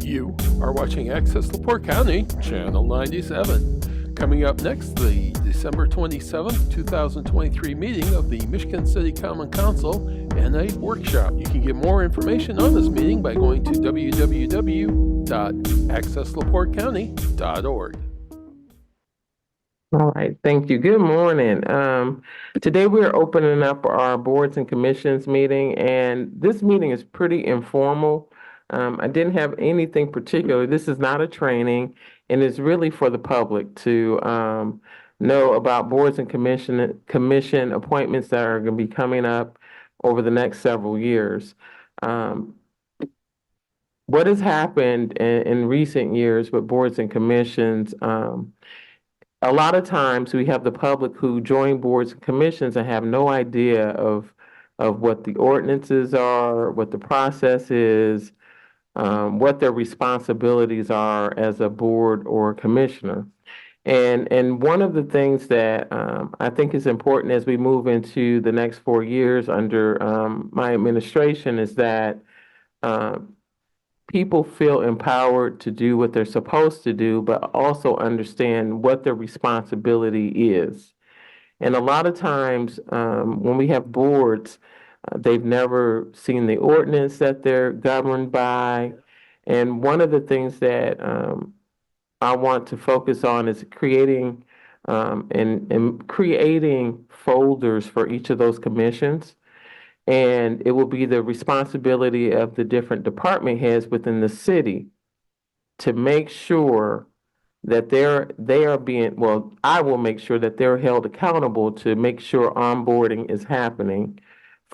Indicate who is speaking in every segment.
Speaker 1: You are watching Access LaPorte County, Channel 97. Coming up next, the December 27th, 2023 meeting of the Michigan City Common Council and a workshop. You can get more information on this meeting by going to www.accesslaportecounty.org.
Speaker 2: All right, thank you. Good morning. Today we're opening up our boards and commissions meeting, and this meeting is pretty informal. I didn't have anything particular. This is not a training, and it's really for the public to know about boards and commission appointments that are going to be coming up over the next several years. What has happened in recent years with boards and commissions, a lot of times we have the public who join boards and commissions and have no idea of what the ordinances are, what the process is, what their responsibilities are as a board or commissioner. And one of the things that I think is important as we move into the next 4 years under my administration is that people feel empowered to do what they're supposed to do, but also understand what their responsibility is. And a lot of times when we have boards, they've never seen the ordinance that they're governed by. And one of the things that I want to focus on is creating and creating folders for each of those commissions. And it will be the responsibility of the different department heads within the city to make sure that they are being, well, I will make sure that they're held accountable to make sure onboarding is happening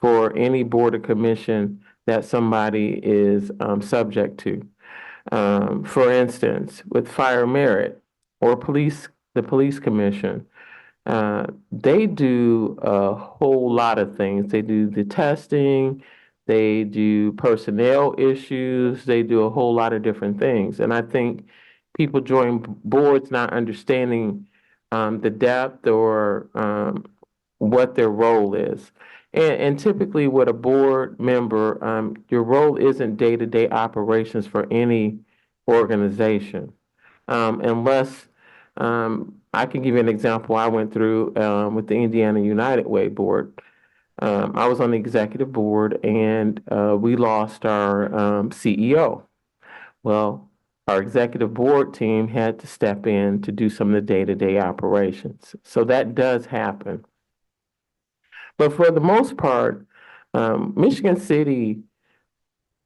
Speaker 2: for any board or commission that somebody is subject to. For instance, with fire merit or the police commission, they do a whole lot of things. They do the testing, they do personnel issues, they do a whole lot of different things. And I think people join boards not understanding the depth or what their role is. And typically with a board member, your role isn't day-to-day operations for any organization, unless I can give you an example I went through with the Indiana United Way board. I was on the executive board and we lost our CEO. Well, our executive board team had to step in to do some of the day-to-day operations. So that does happen. But for the most part, Michigan City,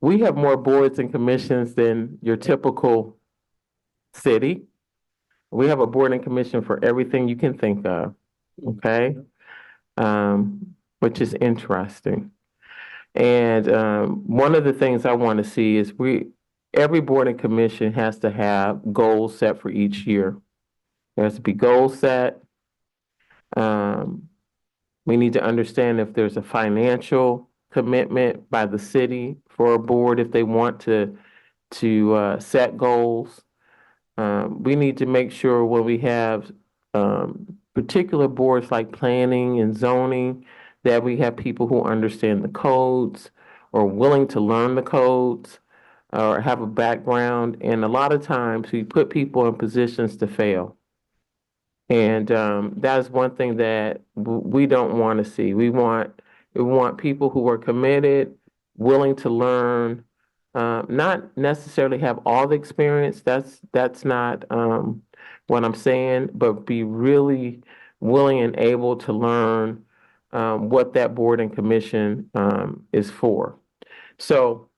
Speaker 2: we have more boards and commissions than your typical city. We have a board and commission for everything you can think of, okay? Which is interesting. And one of the things I want to see is every board and commission has to have goals set for each year. There has to be goals set. We need to understand if there's a financial commitment by the city for a board if they want to set goals. We need to make sure when we have particular boards like planning and zoning that we have people who understand the codes or willing to learn the codes or have a background. And a lot of times we put people in positions to fail. And that is one thing that we don't want to see. We want people who are committed, willing to learn, not necessarily have all the experience. That's not what I'm saying, but be really willing and able to learn what that board and commission is for. So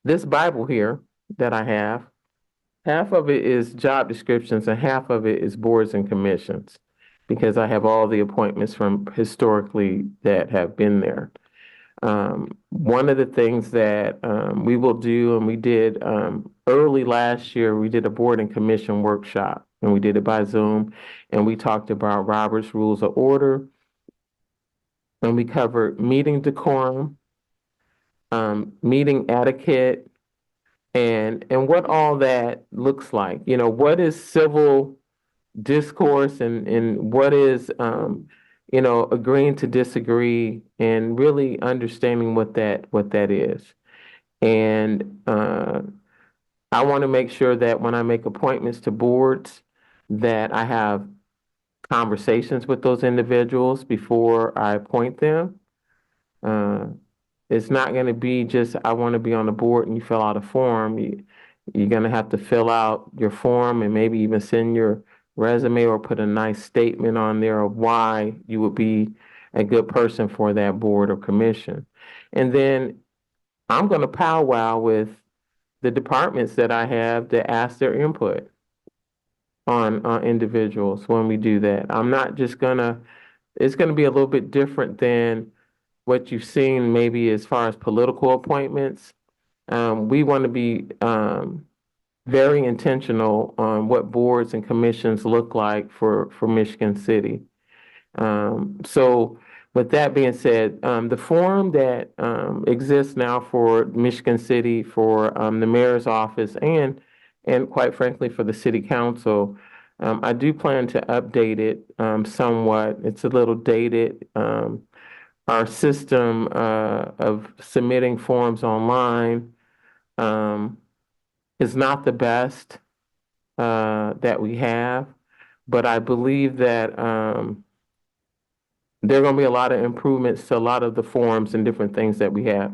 Speaker 2: this Bible here that I have, half of it is job descriptions and half of it is boards and commissions, because I have all the appointments from historically that have been there. One of the things that we will do, and we did early last year, we did a board and commission workshop, and we did it by Zoom, and we talked about Robert's Rules of Order, and we covered meeting decorum, meeting etiquette, and what all that looks like. You know, what is civil discourse and what is agreeing to disagree, and really understanding what that is. And I want to make sure that when I make appointments to boards, that I have conversations with those individuals before I appoint them. Uh, it's not going to be just, I want to be on the board and you fill out a form. You're going to have to fill out your form and maybe even send your resume or put a nice statement on there of why you would be a good person for that board or commission. And then I'm going to powwow with the departments that I have to ask their input on individuals when we do that. I'm not just gonna, it's gonna be a little bit different than what you've seen maybe as far as political appointments. We want to be very intentional on what boards and commissions look like for Michigan City. So with that being said, the forum that exists now for Michigan City, for the mayor's office, and quite frankly for the city council, I do plan to update it somewhat. It's a little dated. Our system of submitting forms online is not the best that we have, but I believe that there are going to be a lot of improvements to a lot of the forms and different things that we have.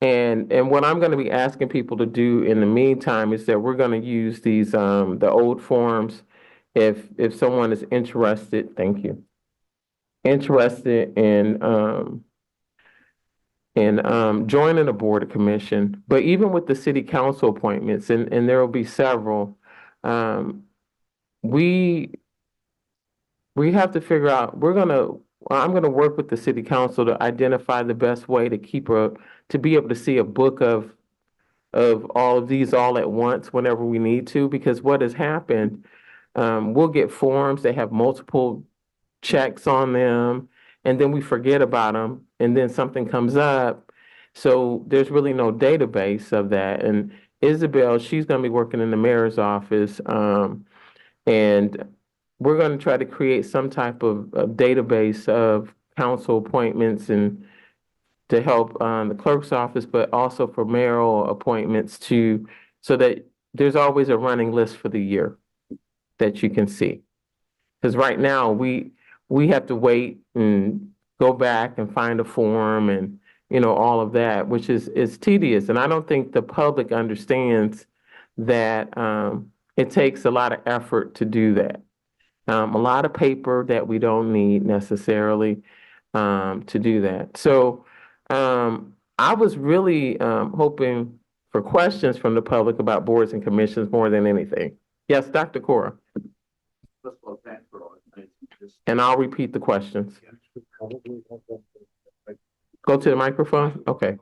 Speaker 2: And what I'm going to be asking people to do in the meantime is that we're going to use these the old forms. If someone is interested, thank you, interested in joining a board or commission, but even with the city council appointments, and there will be several, um, we we have to figure out, I'm gonna work with the city council to identify the best way to to be able to see a book of all of these all at once whenever we need to, because what has happened, we'll get forms that have multiple checks on them, and then we forget about them, and then something comes up. So there's really no database of that. And Isabel, she's gonna be working in the mayor's office, and we're going to try to create some type of database of council appointments and to help the clerk's office, but also for mayoral appointments too, so that there's always a running list for the year that you can see. Because right now we have to wait and go back and find a form and all of that, which is tedious. And I don't think the public understands that it takes a lot of effort to do that. A lot of paper that we don't need necessarily to do that. So I was really hoping for questions from the public about boards and commissions more than anything. Yes, Dr. Cora. And I'll repeat the questions. Go to the microphone. Okay.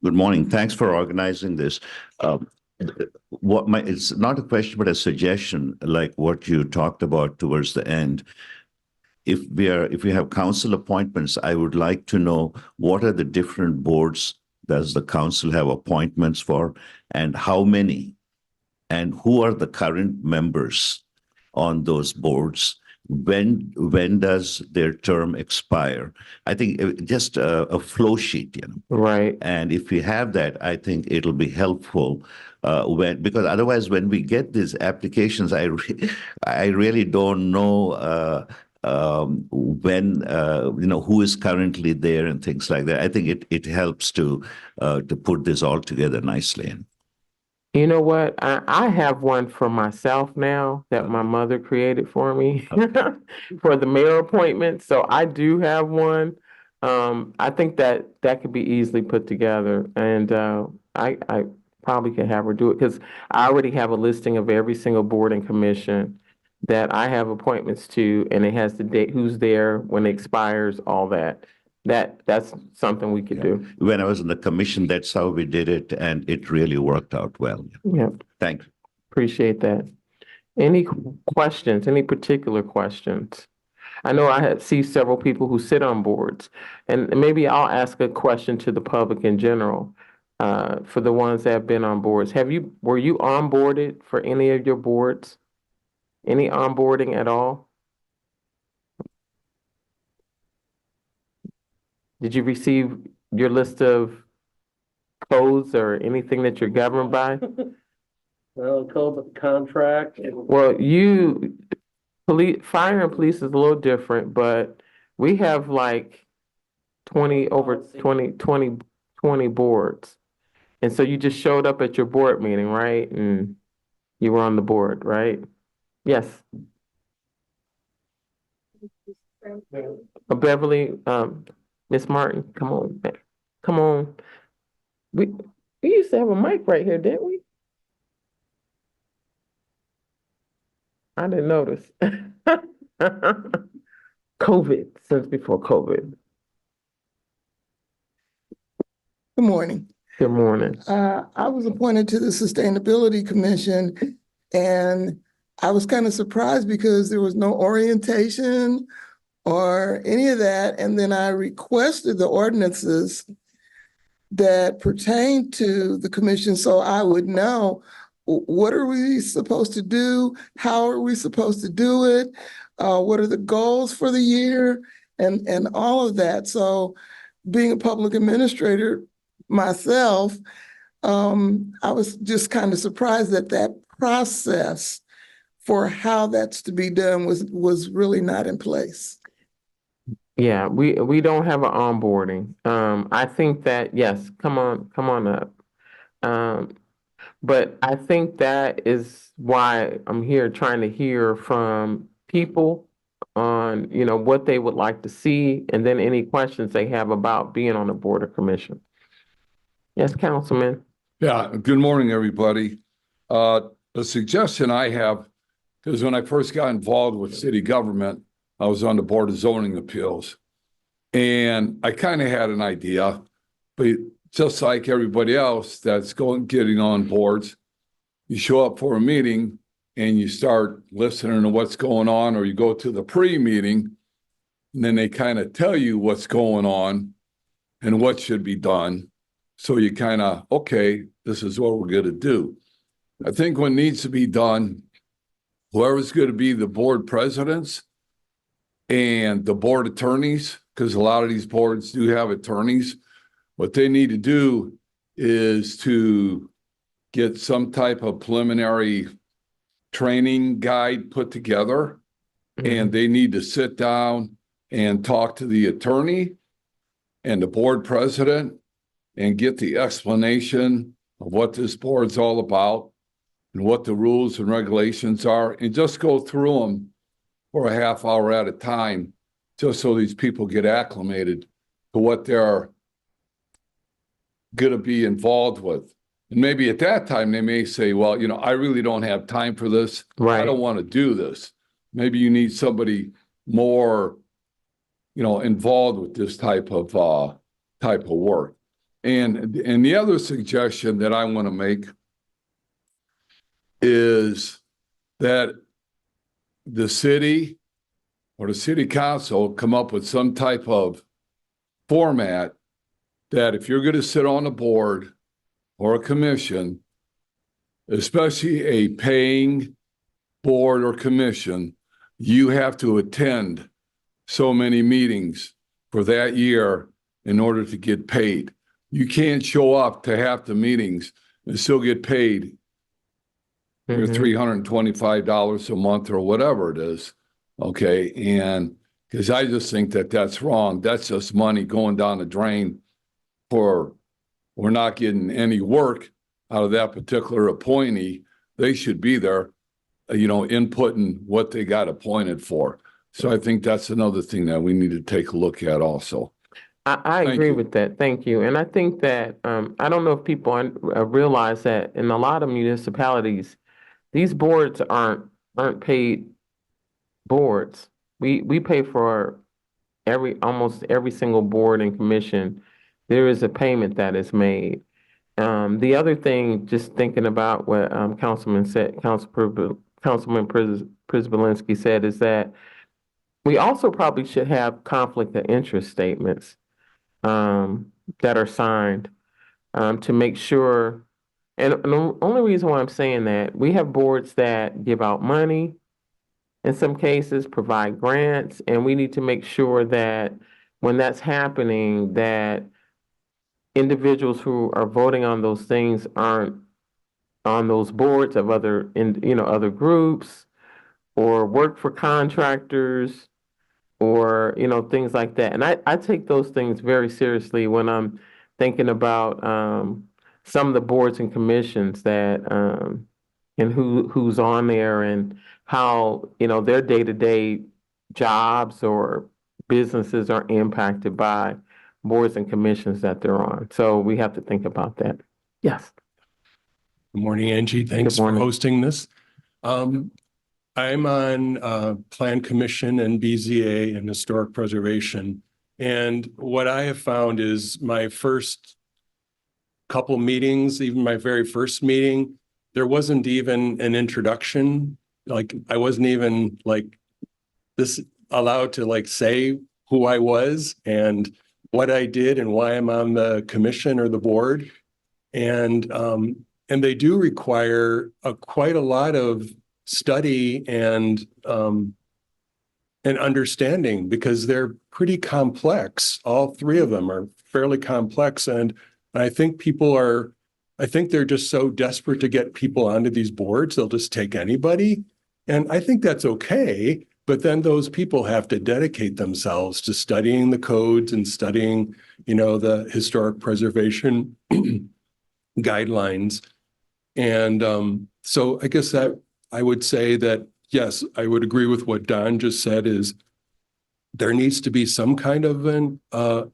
Speaker 3: Good morning. Thanks for organizing this. It's not a question, but a suggestion, like what you talked about towards the end. If we have council appointments, I would like to know what are the different boards does the council have appointments for, and how many, and who are the current members on those boards. When does their term expire? I think just a flow sheet,
Speaker 2: Right.
Speaker 3: And if we have that, I think it'll be helpful because otherwise, when we get these applications, I really don't know when who is currently there and things like that. I think it helps to put this all together nicely.
Speaker 2: You know what? I have one for myself now that my mother created for me for the mayor appointment. So I do have one. I think that could be easily put together, and I probably could have her do it because I already have a listing of every single board and commission that I have appointments to, and it has the date, who's there, when it expires, all that. That's something we could do.
Speaker 3: When I was in the commission, that's how we did it, and it really worked out well.
Speaker 2: Yeah.
Speaker 3: Thanks.
Speaker 2: Appreciate that. Any questions, any particular questions? I know see several people who sit on boards, and maybe I'll ask a question to the public in general, for the ones that have been on boards. Were you onboarded for any of your boards? Any onboarding at all? Did you receive your list of codes or anything that you're governed by?
Speaker 4: Well, code contract and
Speaker 2: Well, fire and police is a little different, but we have like 20 boards. And so you just showed up at your board meeting, right? And you were on the board, right? Yes. Beverly, Miss Martin, come on, come on. We used to have a mic right here, didn't we? I didn't notice. COVID, since before COVID.
Speaker 5: Good morning.
Speaker 2: Good morning.
Speaker 5: I was appointed to the Sustainability Commission, and I was kind of surprised because there was no orientation or any of that. And then I requested the ordinances that pertain to the commission so I would know what are we supposed to do, how are we supposed to do it, what are the goals for the year, and all of that. So being a public administrator myself, I was just kind of surprised that that process for how that's to be done was really not in place.
Speaker 2: Yeah, we don't have an onboarding. I think that, yes, come on up. But I think that is why I'm here trying to hear from people on, what they would like to see, and then any questions they have about being on the board or commission. Yes, Councilman.
Speaker 6: Yeah, good morning, everybody. The suggestion I have is when I first got involved with city government, I was on the Board of Zoning Appeals. And I kind of had an idea, but just like everybody else that's getting on boards, you show up for a meeting and you start listening to what's going on, or you go to the pre-meeting and then they kind of tell you what's going on and what should be done. So you kind of, okay, this is what we're going to do. I think what needs to be done, whoever's going to be the board presidents and the board attorneys, because a lot of these boards do have attorneys, what they need to do is to get some type of preliminary training guide put together, and they need to sit down and talk to the attorney and the board president and get the explanation of what this board's all about and what the rules and regulations are, and just go through them for a half hour at a time, just so these people get acclimated to what they're going to be involved with. And maybe at that time, they may say, well, I really don't have time for this.
Speaker 2: Right.
Speaker 6: I don't want to do this. Maybe you need somebody more, involved with this type of work. And the other suggestion that I want to make is that the city or the city council come up with some type of format that if you're going to sit on a board or a commission, especially a paying board or commission, you have to attend so many meetings for that year in order to get paid. You can't show up to half the meetings and still get paid your $325 a month or whatever it is. Okay. And because I just think that that's wrong. That's just money going down the drain we're not getting any work out of that particular appointee. They should be there, inputting what they got appointed for. So I think that's another thing that we need to take a look at also.
Speaker 2: I agree with that. Thank you. And I think that, I don't know if people realize that in a lot of municipalities, these boards aren't paid boards. We pay for almost every single board and commission. There is a payment that is made. The other thing, just thinking about what Councilman Prisbalinski said, is that we also probably should have conflict of interest statements that are signed to make sure. And the only reason why I'm saying that, we have boards that give out money, in some cases provide grants, and we need to make sure that when that's happening, that individuals who are voting on those things aren't on those boards of other groups, or work for contractors, or things like that. And I take those things very seriously when I'm thinking about some of the boards and commissions that and who's on there, and how their day-to-day jobs or businesses are impacted by boards and commissions that they're on. So we have to think about that. Yes.
Speaker 7: Good morning, Angie. Thanks
Speaker 2: Good
Speaker 7: for
Speaker 2: morning.
Speaker 7: hosting this. I'm on Plan Commission and BZA and Historic Preservation. And what I have found is my first couple meetings, even my very first meeting, there wasn't even an introduction. Like, I wasn't even allowed to say who I was and what I did and why I'm on the commission or the board. And they do require quite a lot of study and understanding, because they're pretty complex. All three of them are fairly complex. And I think they're just so desperate to get people onto these boards, they'll just take anybody. And I think that's okay. But then those people have to dedicate themselves to studying the codes and studying, the historic preservation guidelines. And so I guess that I would say that, yes, I would agree with what Don just said, is there needs to be some kind of at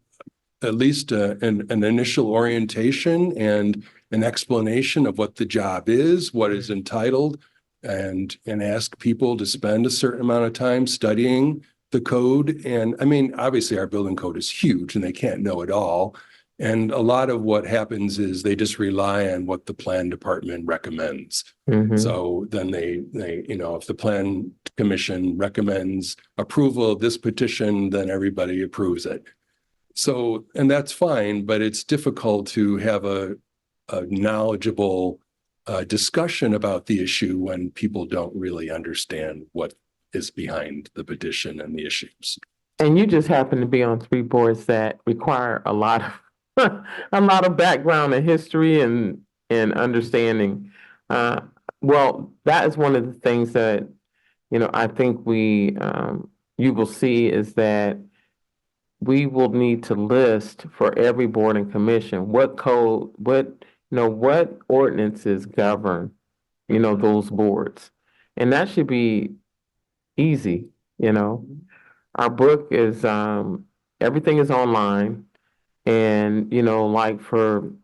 Speaker 7: least an initial orientation and an explanation of what the job is, what is entitled, and ask people to spend a certain amount of time studying the code. And I mean, obviously our building code is huge and they can't know it all. And a lot of what happens is they just rely on what the plan department recommends.
Speaker 2: Mhm.
Speaker 7: So then they if the plan commission recommends approval of this petition, then everybody approves it. So, and that's fine, but it's difficult to have a knowledgeable discussion about the issue when people don't really understand what is behind the petition and the issues.
Speaker 2: And you just happen to be on three boards that require a lot of a lot of background and history and understanding. Well, that is one of the things that I think you will see, is that we will need to list for every board and commission what code, what ordinances govern those boards, and that should be easy. Our book is everything is online. And,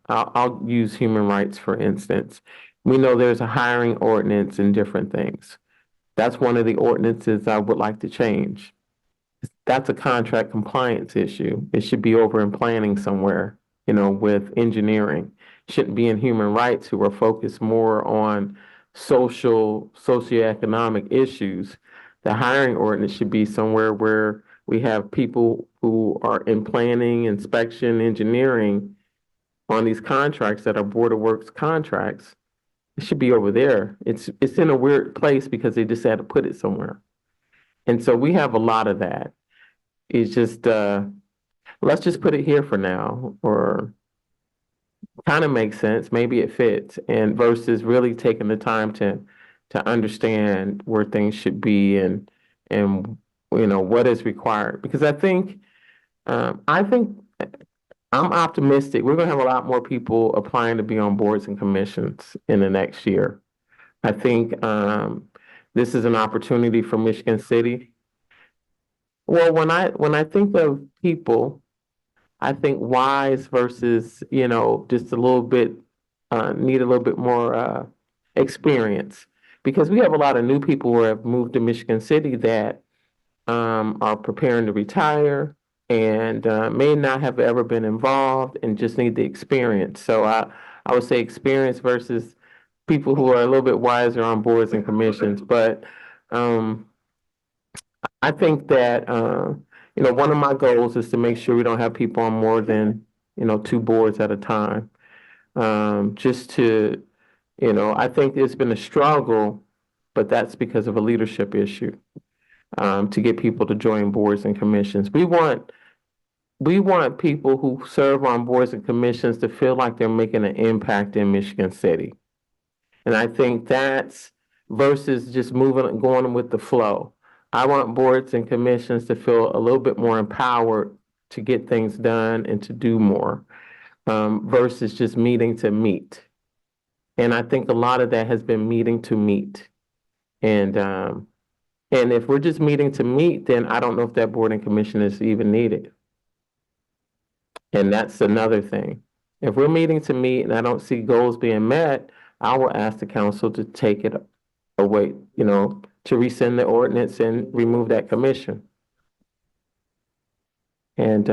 Speaker 2: I'll use human rights, for instance. We know there's a hiring ordinance and different things. That's one of the ordinances I would like to change. That's a contract compliance issue. It should be over in planning somewhere, with engineering. It shouldn't be in human rights, who are focused more on socioeconomic issues. The hiring ordinance should be somewhere where we have people who are in planning, inspection, engineering on these contracts that are Board of Works contracts. It should be over there. It's in a weird place because they just had to put it somewhere. And so we have a lot of that. It's just, let's just put it here for now, or kind of makes sense. Maybe it fits, and versus really taking the time to understand where things should be and what is required. Because I think I'm optimistic. We're going to have a lot more people applying to be on boards and commissions in the next year. I think this is an opportunity for Michigan City. Well, when I think of people, I think wise versus just a little bit need a little bit more experience, because we have a lot of new people who have moved to Michigan City that are preparing to retire and may not have ever been involved and just need the experience. So I would say experience versus people who are a little bit wiser on boards and commissions. But I think that one of my goals is to make sure we don't have people on more than two boards at a time. Just to I think it's been a struggle, but that's because of a leadership issue. To get people to join boards and commissions. We want we want people who serve on boards and commissions to feel like they're making an impact in Michigan City. And I think that's versus just moving, going with the flow. I want boards and commissions to feel a little bit more empowered to get things done and to do more, versus just meeting to meet. And I think a lot of that has been meeting to meet. And if we're just meeting to meet, then I don't know if that board and commission is even needed. And that's another thing. If we're meeting to meet and I don't see goals being met, I will ask the council to take it away, to rescind the ordinance and remove that commission. And,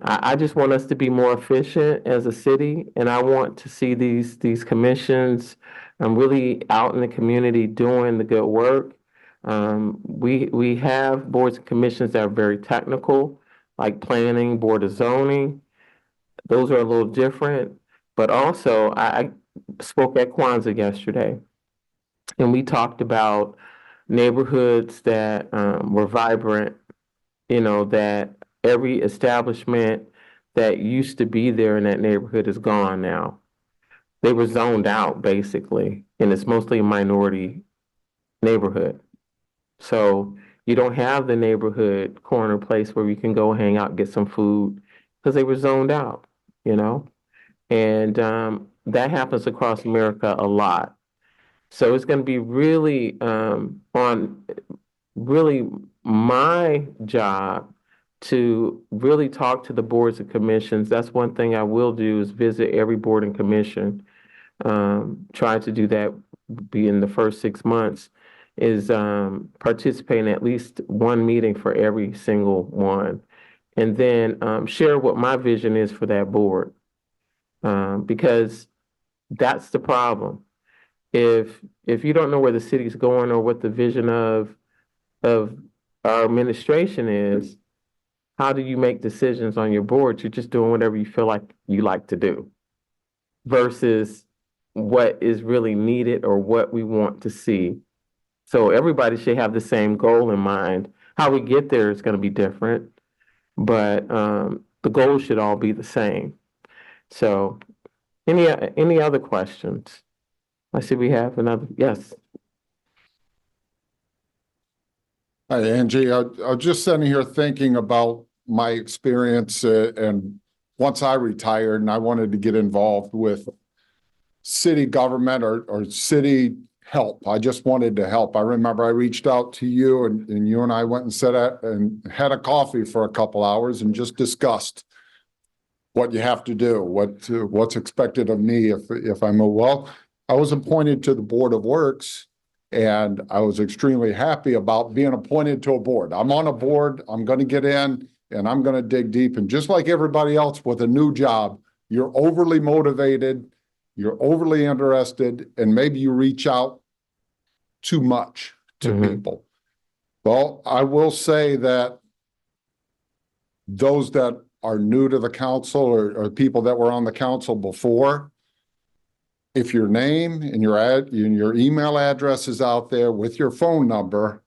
Speaker 2: I just want us to be more efficient as a city, and I want to see these commissions really out in the community doing the good work. We have boards and commissions that are very technical, like planning, board of zoning. Those are a little different, but also I spoke at Kwanzaa yesterday, and we talked about neighborhoods that were vibrant, that every establishment that used to be there in that neighborhood is gone now. They were zoned out basically, and it's mostly a minority neighborhood. So you don't have the neighborhood corner place where you can go hang out, get some food, because they were zoned out, and that happens across America a lot. So it's going to be really really my job to really talk to the boards and commissions. That's one thing I will do, is visit every board and commission. Try to do that be in the first 6 months, is participate in at least one meeting for every single one. And then share what my vision is for that board. Because that's the problem. If you don't know where the city's going or what the vision of our administration is, how do you make decisions on your board? You're just doing whatever you feel like you like to do, versus what is really needed or what we want to see. So everybody should have the same goal in mind. How we get there is going to be different, but the goals should all be the same. So any other questions? I see we have another. Yes.
Speaker 8: Hi, Angie. I was just sitting here thinking about my experience, and once I retired and I wanted to get involved with city government or city help. I just wanted to help. I remember I reached out to you, and you and I went and sat at and had a coffee for a couple hours and just discussed what you have to do, what's expected of me if I'm well. I was appointed to the Board of Works, and I was extremely happy about being appointed to a board. I'm on a board, I'm going to get in, and I'm going to dig deep. And just like everybody else with a new job, you're overly motivated, you're overly interested, and maybe you reach out too much to people. Well, I will say that those that are new to the council or people that were on the council before, if your name and your email address is out there with your phone number,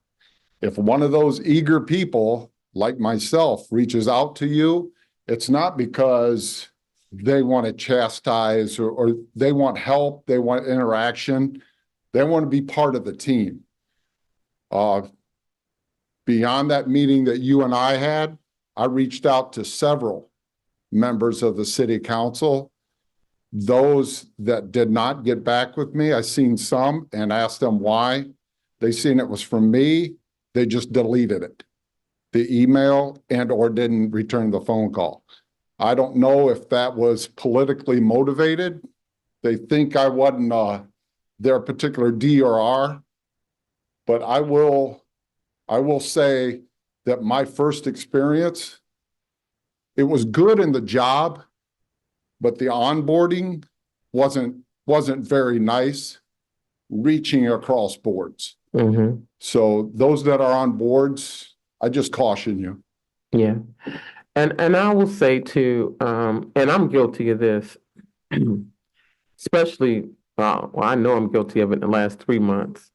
Speaker 8: if one of those eager people like myself reaches out to you, it's not because they want to chastise or they want help, they want interaction, they want to be part of the team. Beyond that meeting that you and I had, I reached out to several members of the city council. Those that did not get back with me, I seen some and asked them why. They seen it was from me, they just deleted it, the email, and or didn't return the phone call. I don't know if that was politically motivated. They think I wasn't their particular D or R, but I will say that my first experience, it was good in the job, but the onboarding wasn't very nice, reaching across boards. So those that are on boards, I just caution you.
Speaker 2: Yeah. And I will say too, and I'm guilty of this, especially, well, I know I'm guilty of it in the last 3 months,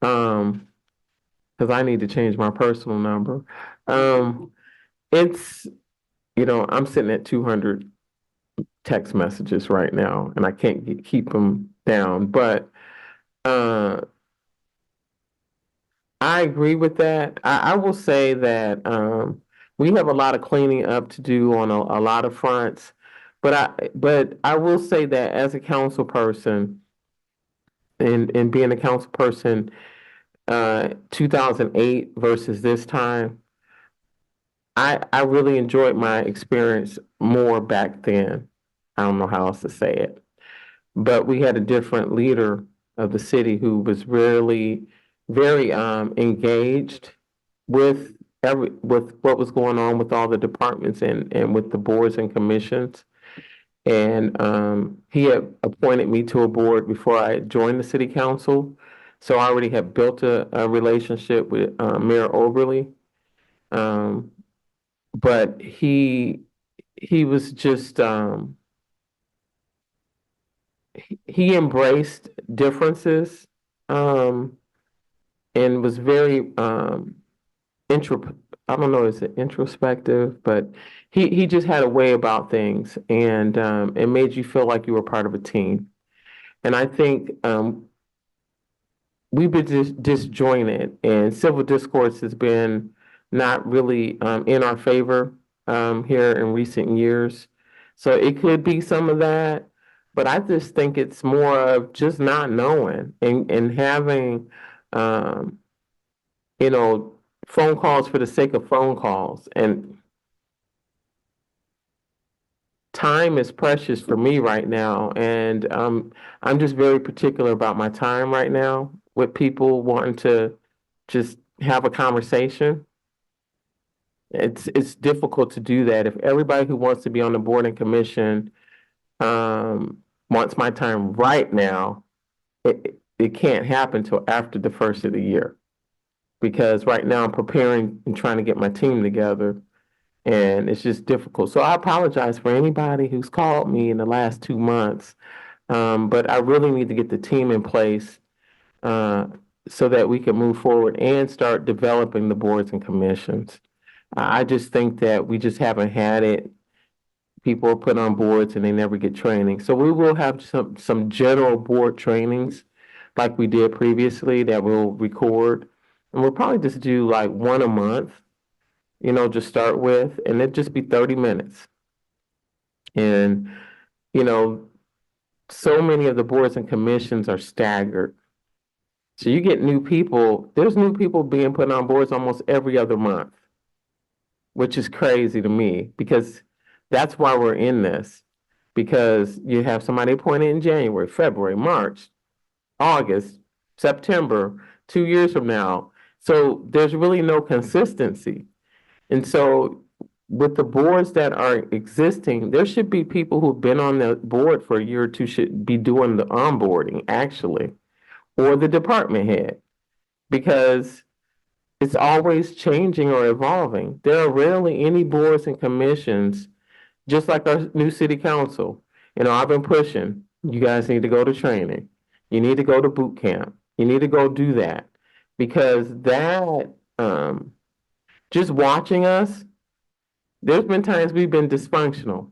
Speaker 2: because I need to change my personal number. It's, I'm sitting at 200 text messages right now, and I can't keep them down. But uh, I agree with that. I will say that we have a lot of cleaning up to do on a lot of fronts. But I will say that as a council person, and being a council person, 2008 versus this time, I really enjoyed my experience more back then. I don't know how else to say it. But we had a different leader of the city who was really very engaged with with what was going on with all the departments and with the boards and commissions. And he had appointed me to a board before I joined the city council. So I already had built a relationship with Mayor Oberly. Um, but he was just he embraced differences, um, and was very intro I don't know, is it introspective, but he just had a way about things, and it made you feel like you were part of a team. And I think we've been disjointed, and civil discourse has been not really in our favor here in recent years. So it could be some of that, but I just think it's more of just not knowing and having, um, you know, phone calls for the sake of phone calls. And time is precious for me right now, and I'm just very particular about my time right now with people wanting to just have a conversation. It's difficult to do that if everybody who wants to be on the board and commission wants my time right now. It can't happen till after the first of the year, because right now I'm preparing and trying to get my team together, and it's just difficult. So I apologize for anybody who's called me in the last 2 months, but I really need to get the team in place so that we can move forward and start developing the boards and commissions. I just think that we just haven't had it. People are put on boards and they never get training. So we will have some general board trainings like we did previously that we'll record. And we'll probably just do like one a month, just start with, and it'd just be 30 minutes. And, you know, so many of the boards and commissions are staggered. So you get new people, there's new people being put on boards almost every other month, which is crazy to me, because that's why we're in this. Because you have somebody appointed in January, February, March, August, September, 2 years from now. So there's really no consistency. And so with the boards that are existing, there should be people who've been on the board for a year or two should be doing the onboarding, actually, or the department head, because it's always changing or evolving. There are rarely any boards and commissions, just like our new city council. I've been pushing, you guys need to go to training. You need to go to boot camp. You need to go do that, because that, just watching us, there's been times we've been dysfunctional.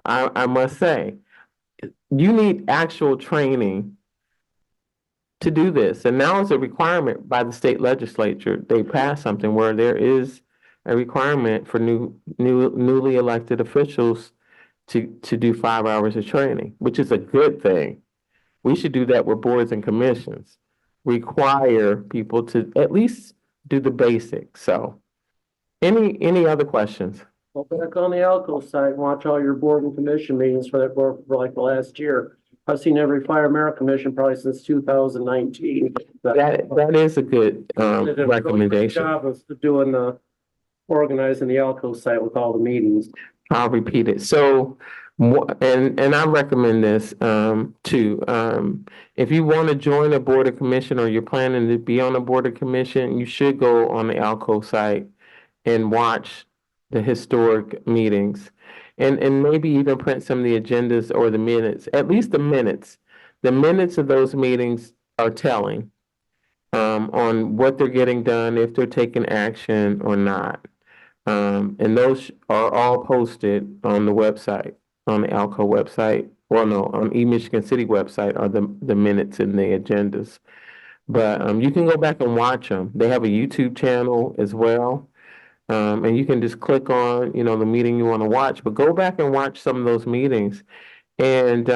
Speaker 2: I must say, you need actual training to do this. And now it's a requirement by the state legislature. They passed something where there is a requirement for newly elected officials to do 5 hours of training, which is a good thing. We should do that with boards and commissions. Require people to at least do the basics. So any other questions?
Speaker 4: Well, back on the Alco side, watch all your board and commission meetings for like the last year. I've seen every fire merit commission probably since 2019.
Speaker 2: That is a good recommendation.
Speaker 4: Job of doing organizing the Alco site with all the meetings.
Speaker 2: I'll repeat it. So, and I recommend this too. If you want to join a board of commission, or you're planning to be on a board of commission, you should go on the Alco site and watch the historic meetings, and maybe even print some of the agendas or the minutes, at least the minutes. The minutes of those meetings are telling on what they're getting done, if they're taking action or not. And those are all posted on the website, on the ALCO website. Well, no, on eMichigan City website are the minutes and the agendas. But you can go back and watch them. They have a YouTube channel as well. And you can just click on, the meeting you want to watch, but go back and watch some of those meetings. And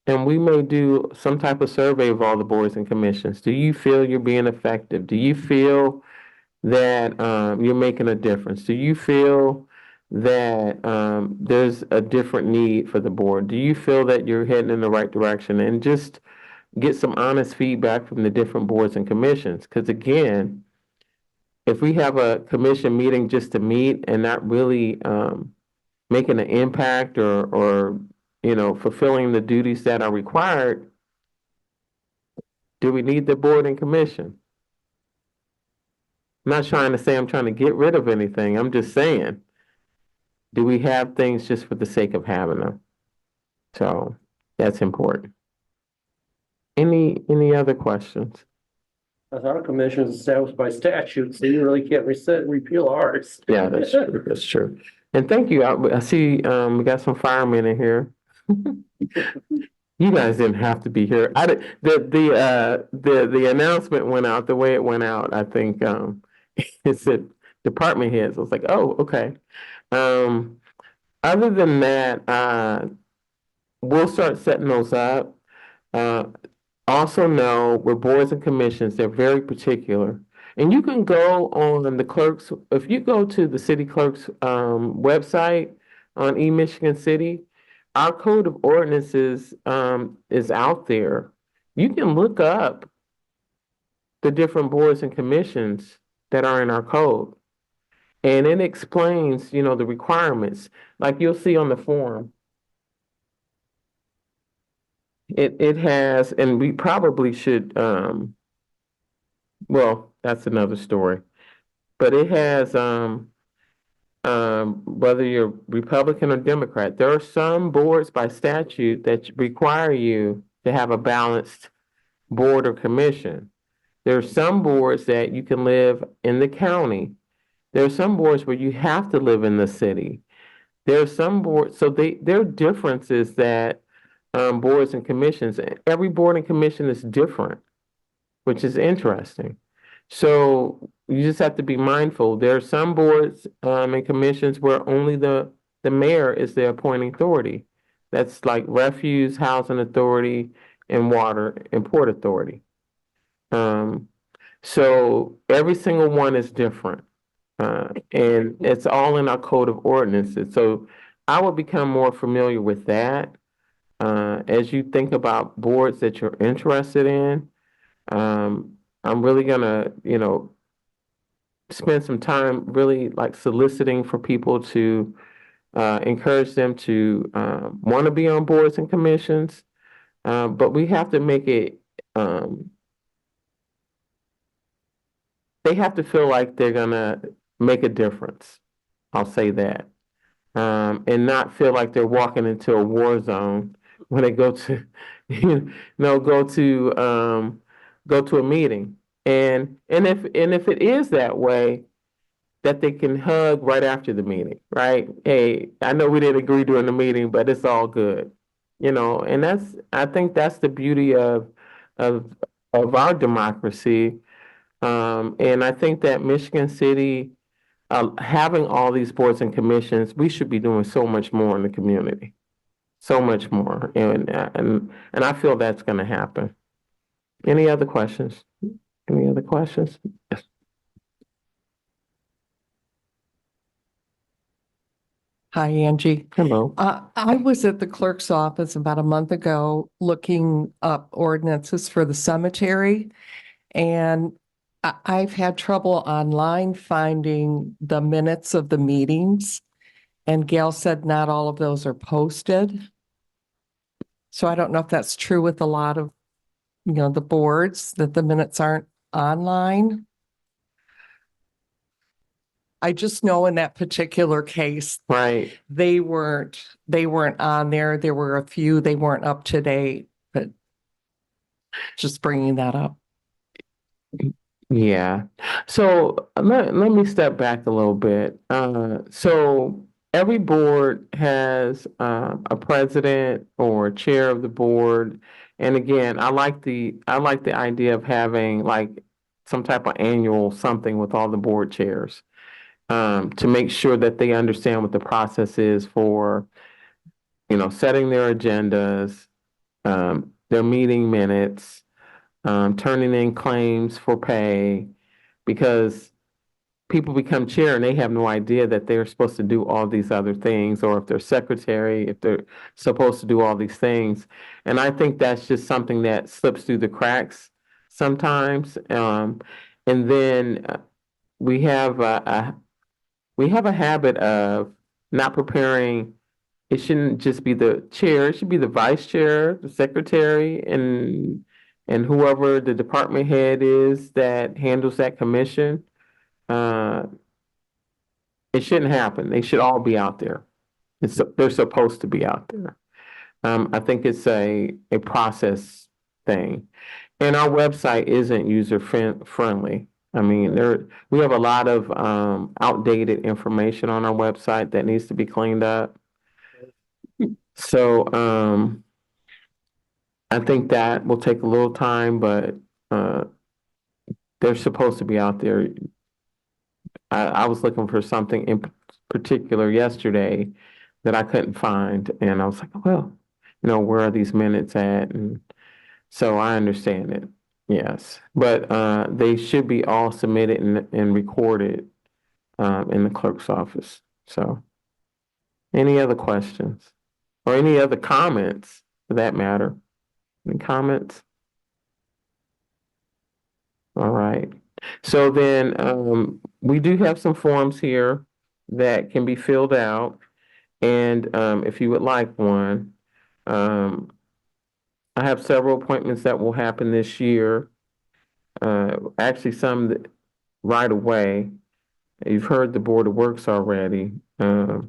Speaker 2: we may do some type of survey of all the boards and commissions. Do you feel you're being effective? Do you feel that you're making a difference? Do you feel that there's a different need for the board? Do you feel that you're heading in the right direction? And just get some honest feedback from the different boards and commissions. Because again, if we have a commission meeting just to meet and not really making an impact or fulfilling the duties that are required, do we need the board and commission? I'm not trying to say I'm trying to get rid of anything. I'm just saying, do we have things just for the sake of having them? So that's important. Any other questions?
Speaker 4: Our commission is established by statute, so you really can't repeal ours.
Speaker 2: Yeah, that's true. That's true. And thank you. I see we got some firemen in here. You guys didn't have to be here. The announcement went out the way it went out. I think it said department heads. I was like, oh, okay. Other than that, we'll start setting those up. Also know with boards and commissions, they're very particular. And you can go on the clerk's, if you go to the city clerk's website on eMichigan City, our code of ordinances is out there. You can look up the different boards and commissions that are in our code. And it explains, the requirements. Like you'll see on the form. It has, and we probably should, well, that's another story. But it has, whether you're Republican or Democrat, there are some boards by statute that require you to have a balanced board or commission. There are some boards that you can live in the county. There are some boards where you have to live in the city. There are some boards, so there are differences that boards and commissions, every board and commission is different, which is interesting. So you just have to be mindful. There are some boards and commissions where only the mayor is the appointing authority. That's like Refuse, Housing Authority, and Water and Port Authority. So every single one is different. And it's all in our code of ordinances. So I would become more familiar with that. As you think about boards that you're interested in, I'm really gonna, spend some time really like soliciting for people to encourage them to want to be on boards and commissions. But we have to make it, they have to feel like they're gonna make a difference. I'll say that. And not feel like they're walking into a war zone when they go to, go to a meeting. And if it is that way, that they can hug right after the meeting, right? Hey, I know we didn't agree during the meeting, but it's all good. And I think that's the beauty of our democracy. And I think that Michigan City, having all these boards and commissions, we should be doing so much more in the community. So much more. And I feel that's going to happen. Any other questions? Any other questions? Yes.
Speaker 9: Hi, Angie.
Speaker 2: Hello.
Speaker 9: I was at the clerk's office about a month ago looking up ordinances for the cemetery, and I've had trouble online finding the minutes of the meetings, and Gail said not all of those are posted. So I don't know if that's true with a lot of, the boards, that the minutes aren't online. I just know in that particular case,
Speaker 2: Right.
Speaker 9: they weren't on there. There were a few, they weren't up to date, but just bringing that up.
Speaker 2: Yeah. So let me step back a little bit. So every board has a president or chair of the board. And again, I like the idea of having like some type of annual something with all the board chairs to make sure that they understand what the process is for, setting their agendas, their meeting minutes, turning in claims for pay, because people become chair and they have no idea that they're supposed to do all these other things, or if they're secretary, if they're supposed to do all these things. And I think that's just something that slips through the cracks sometimes. And then we have we have a habit of not preparing. It shouldn't just be the chair, it should be the vice chair, the secretary, and whoever the department head is that handles that commission. Uh, it shouldn't happen. They should all be out there. They're supposed to be out there. I think it's a process thing. And our website isn't user friendly. I mean, we have a lot of outdated information on our website that needs to be cleaned up. So I think that will take a little time, but they're supposed to be out there. I was looking for something in particular yesterday that I couldn't find, and I was like, well, where are these minutes at? And so I understand it, yes, but they should be all submitted and recorded in the clerk's office. So, any other questions or any other comments for that matter? Any comments? All right. So then we do have some forms here that can be filled out. And if you would like one, I have several appointments that will happen this year. Actually, some right away. You've heard the Board of Works already. But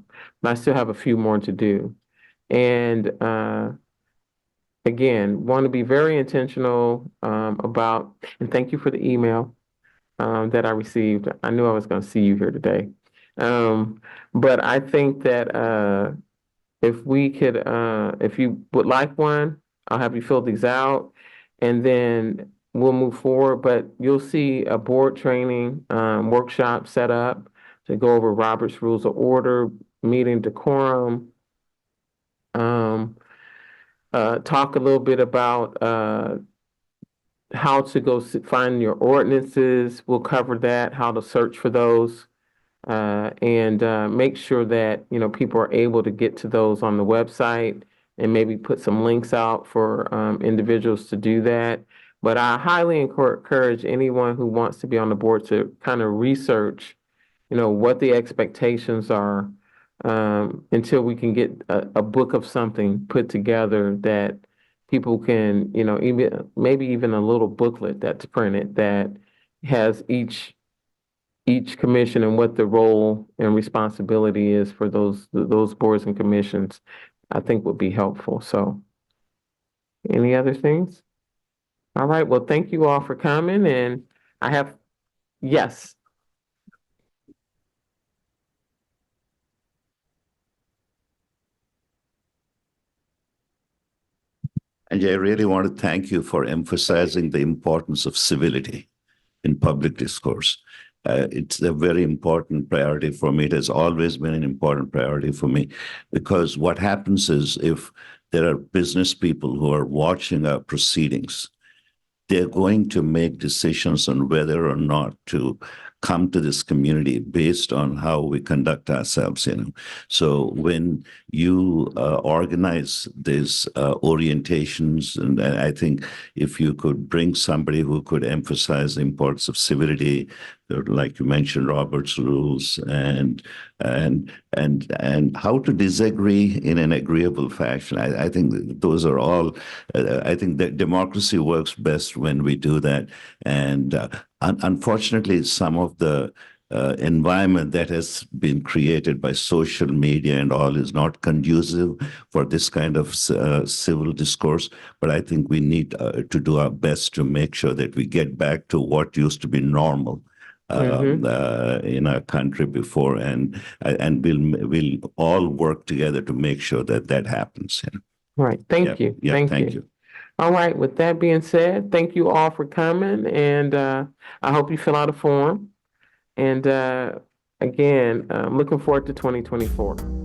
Speaker 2: I still have a few more to do. And again, want to be very intentional about, and thank you for the email that I received. I knew I was going to see you here today. But I think that if we could, if you would like one, I'll have you fill these out and then we'll move forward. But you'll see a board training workshop set up to go over Robert's Rules of Order, meeting decorum, talk a little bit about how to go find your ordinances. We'll cover that, how to search for those, and make sure that people are able to get to those on the website, and maybe put some links out for individuals to do that. But I highly encourage anyone who wants to be on the board to kind of research, what the expectations are, until we can get a book of something put together that people can, even maybe even a little booklet that's printed that has each commission and what the role and responsibility is for those boards and commissions, I think would be helpful. So, any other things? All right. Well, thank you all for coming, and yes.
Speaker 3: And I really want to thank you for emphasizing the importance of civility in public discourse. It's a very important priority for me. It has always been an important priority for me, because what happens is if there are business people who are watching our proceedings, they're going to make decisions on whether or not to come to this community based on how we conduct ourselves. So when you organize these orientations, and I think if you could bring somebody who could emphasize the importance of civility, like you mentioned, Robert's rules, and how to disagree in an agreeable fashion. I think those are all. I think that democracy works best when we do that. And unfortunately, some of the environment that has been created by social media and all is not conducive for this kind of civil discourse. But I think we need to do our best to make sure that we get back to what used to be normal in our country before, and we'll all work together to make sure that that happens.
Speaker 2: Right. Thank you.
Speaker 3: Yeah,
Speaker 2: Thank you. All right. With that being said, thank you all for coming, and I hope you fill out a form. And again, I'm looking forward to 2024.